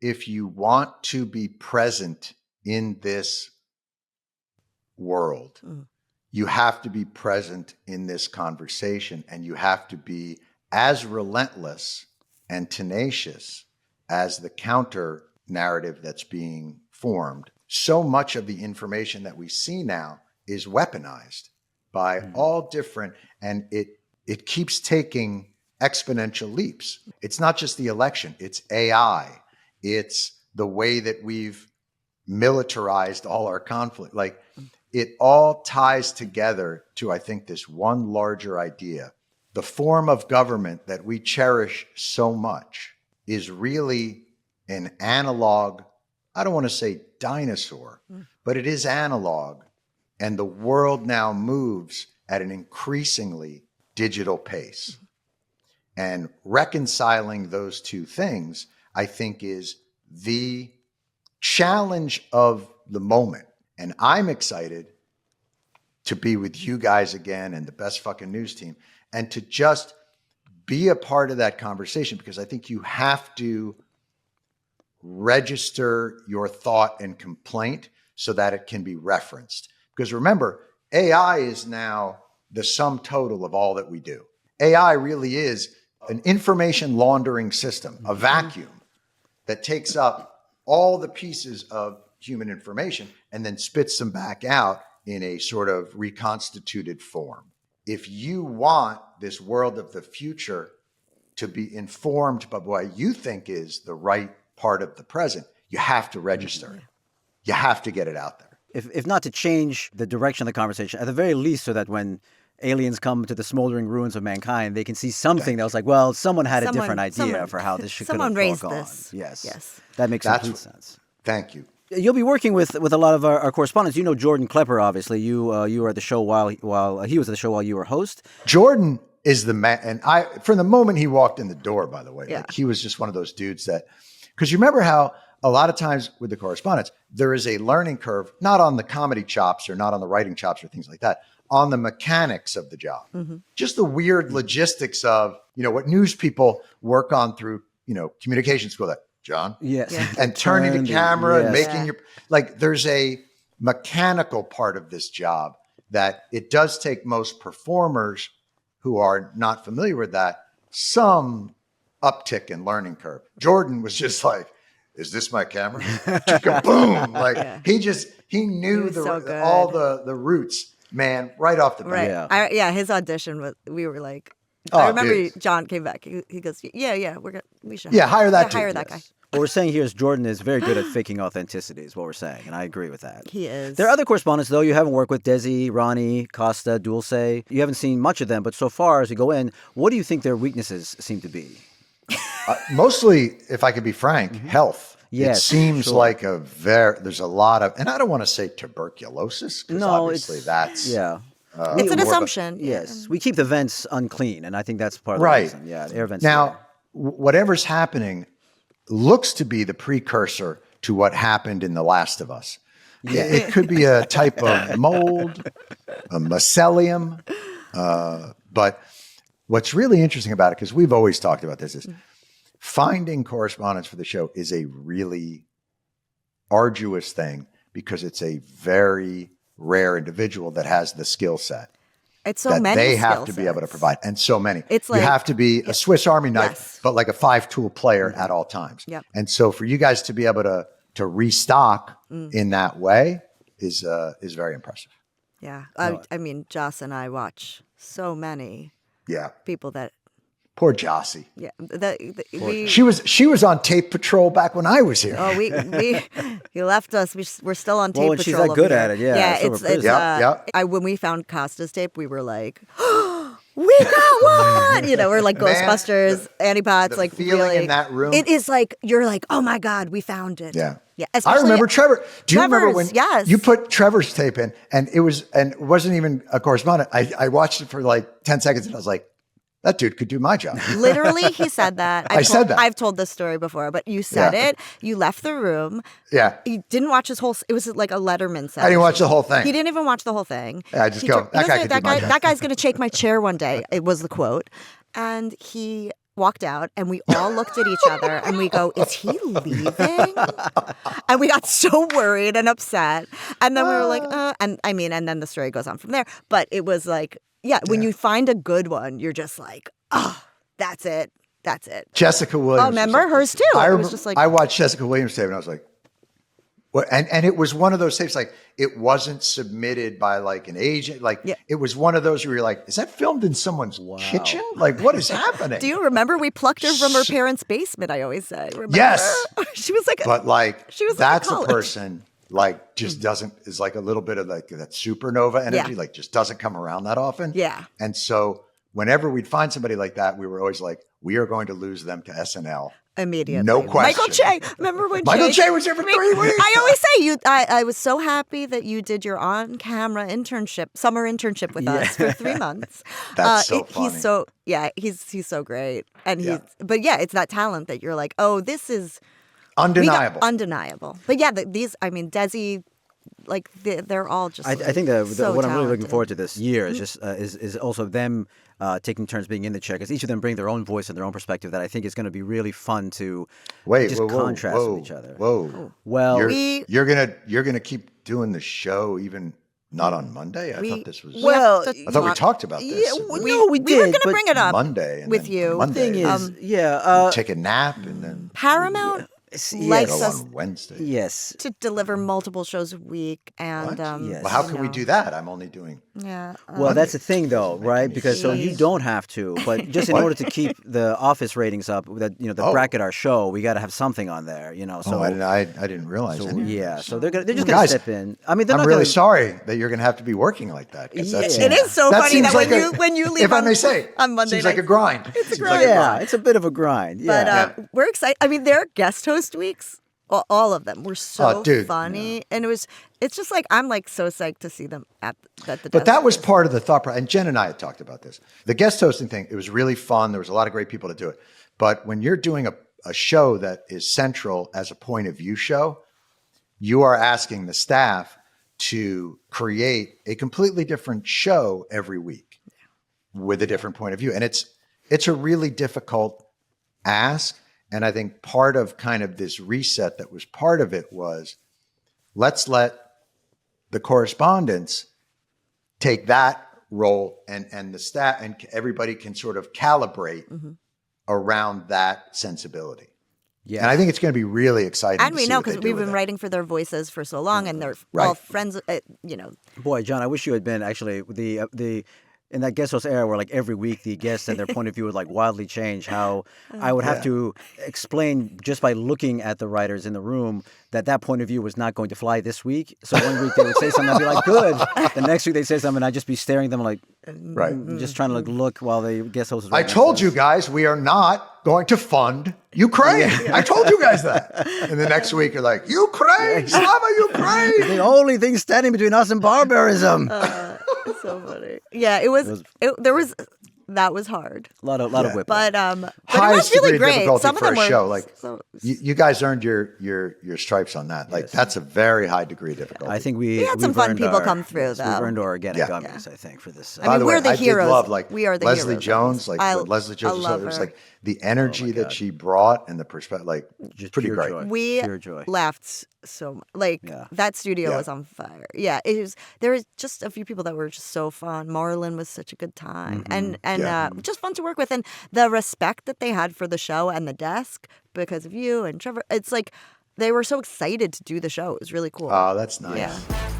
if you want to be present in this world, you have to be present in this conversation, and you have to be as relentless and tenacious as the counter narrative that's being formed. So much of the information that we see now is weaponized by all different, and it keeps taking exponential leaps. It's not just the election, it's AI. It's the way that we've militarized all our conflict. Like, it all ties together to, I think, this one larger idea. The form of government that we cherish so much is really an analog, I don't want to say dinosaur, but it is analog. And the world now moves at an increasingly digital pace. And reconciling those two things, I think, is the challenge of the moment. And I'm excited to be with you guys again and the best fucking news team, and to just be a part of that conversation, because I think you have to register your thought and complaint so that it can be referenced. Because remember, AI is now the sum total of all that we do. AI really is an information laundering system, a vacuum that takes up all the pieces of human information and then spits them back out in a sort of reconstituted form. If you want this world of the future to be informed by what you think is the right part of the present, you have to register it. You have to get it out there. If not to change the direction of the conversation, at the very least, so that when aliens come to the smoldering ruins of mankind, they can see something that was like, well, someone had a different idea for how this should could have someone raised gone. this. Yes. That makes complete sense. Thank you. You'll be working with a lot of our correspondents. You know Jordan Klepper, obviously. You were at the show while he was at the show while you were host. Jordan is the man, and from the moment he walked in the door, by the way, like, he was just one of those dudes that, because you remember how a lot of times with the correspondents, there is a learning curve, not on the comedy chops or not on the writing chops or things like that, on the mechanics of the job. Just the weird logistics of, what news people work on through, communication school, that John, and turning the camera and making there's a mechanical part of this job that it does take most performers who are not familiar with that some uptick in learning curve. Jordan was just like, is this my camera? Boom. He knew all the roots, man, right off the bat. Right. His audition was, we were like, I remember John came back. He goes, we should hire that hire that guy. What we're saying here is Jordan is very good at faking authenticity, is what we're saying, and I agree with that. He is. There are other correspondents, though, you haven't worked with: Desi, Ronny, Costa, Dulce. You haven't seen much of them, but so far as you go in, what do you think their weaknesses seem to be? Mostly, if I could be frank, health. Yes, it seems like there's a lot of, and I don't want to say tuberculosis, because obviously that's... it's an assumption. Yes. We keep the vents unclean, and I think that's part of the reason. Yeah, air vents. Now, whatever's happening looks to be the precursor to what happened in The Last of Us. It could be a type of mold, a mycelium. But what's really interesting about it, because we've always talked about this, is finding correspondents for the show is a really arduous thing, because it's a very rare individual that has the skill set. It's so many they have to be able to provide, and so many. It's like, you have to be a Swiss Army knife, but like a 5-tool player at all times. And so for you guys to be able to restock in that way is very impressive. Yeah, I mean, Joss and I watch so many people that. Poor Jossie. Yeah, she was on tape patrol back when I was here. Oh, he left us. We're still on tape patrol. And she's that good at it. Yeah, it's when we found Costa's tape, we were like, oh, we got one. We're like Ghostbusters, Antipods, like feeling really in that room. It is like you're like, oh my God, we found it. Yeah. Yeah. I remember Trevor. Do you remember when yes. you put Trevor's tape in, and it wasn't even a correspondent? I watched it for like 10 seconds, and I was like, that dude could do my job. Literally, he said that. said that. I've told this story before, but you said it. You left the room. Yeah. You didn't watch his whole. It was like a Letterman set. I didn't watch the whole thing. He didn't even watch the whole thing. Yeah, I just go, that guy could do my job. That guy's going to shake my chair one day. It was the quote. And he walked out and we all looked at each other and we go, is he leaving? And we got so worried and upset. And then we were like, and then the story goes on from there. But it was like, when you find a good one, you're just like, oh, that's it. That's it. Jessica Williams. Oh, remember hers too? I was just like, I watched Jessica Williams tape and I was like, what? And it was one of those tapes, like it wasn't submitted by like an agent. Like it was one of those where you're like, is that filmed in someone's kitchen? Like, what is happening? Do you remember we plucked her from her parents' basement? I always say. Remember? Yes. She was like, but like, she was that's like a person like just is like a little bit of like that supernova energy, like just doesn't come around that often. Yeah. And so whenever we'd find somebody like that, we were always like, we are going to lose them to SNL. Immediately. No question. Michael Che. Remember when Michael Che was here for 3 weeks? I always say I was so happy that you did your on-camera summer internship with us for 3 months. That's so funny. He's so great. And it's that talent that you're like, oh, this is undeniable. Undeniable. But Desi, like they're all just. I think what I'm really looking talented. forward to this year is just is also them taking turns being in the chair, because each of them bring their own voice and their own perspective that I think is going to be really fun to contrast with each other. Well, you're gonna keep doing the show even not on Monday. I thought this was. Well, I thought we talked about this. We were going to bring it up Monday with you. Monday, The thing is, take a nap and then Paramount likes go us on Wednesday. Yes. to deliver multiple shows a week, and Yes. Well, how can we do that? I'm only doing. Well, that's the thing, though, right? Because so you don't have to, but just in order to keep the Office ratings up, that bracket our show, we got to have something on there, So I didn't realize. that. So they're just going to step in. I mean, I'm really sorry that you're going to have to be working like that. it is so funny that when you leave if I may say, on Monday seems night, like a grind. It's a Seems grind. like a grind. It's a bit of a grind. Yeah. But we're excited. I mean, their guest host weeks, all of them were so funny, and it's just like I'm like so psyched to see them at the. But that was part of the thought process. And Jen and I had talked about this. The guest hosting thing, it was really fun. There was a lot of great people to do it. But when you're doing a show that is central as a point of view show, you are asking the staff to create a completely different show every week with a different point of view. And it's a really difficult ask. And I think part of kind of this reset that was part of it was, let's let the correspondents take that role and the staff and everybody can sort of calibrate around that sensibility. Yeah. And I think it's going to be really exciting. And we know because we've been writing for their voices for so long, and they're all friends, Boy, John, I wish you had been actually the in that guest host era where like every week the guests and their point of view would like wildly change, how I would have to explain just by looking at the writers in the room that point of view was not going to fly this week. So one week they would say something, I'd be like, good. The next week they say something, I'd just be staring at them like, just trying to look while the guest host was I told you guys we are not going to fund Ukraine. I told you guys that. And the next week you're like, Ukraine, Slava Ukraine. The only thing standing between us and barbarism. So funny. Yeah, that was hard. A lot of whip. But it was really great. Some of them were show. Like you guys earned your stripes on that. Like that's a very high degree of difficulty. I think we had some fun people come through though. We've earned our organic gummies, I think, for this. I mean, we're the heroes. I did love like we are the Leslie heroes. Jones. Like what Leslie Jones was, it was like the energy that she brought and the perspective, like just pretty great. Joy. We pure joy. laughed so much. Like that studio was on fire. Yeah, it was. There was just a few people that were just so fun. Marlon was such a good time, and just fun to work with, and the respect that they had for the show and the desk because of you and Trevor. It's like they were so excited to do the show. It was really cool. Oh, that's nice. Yeah.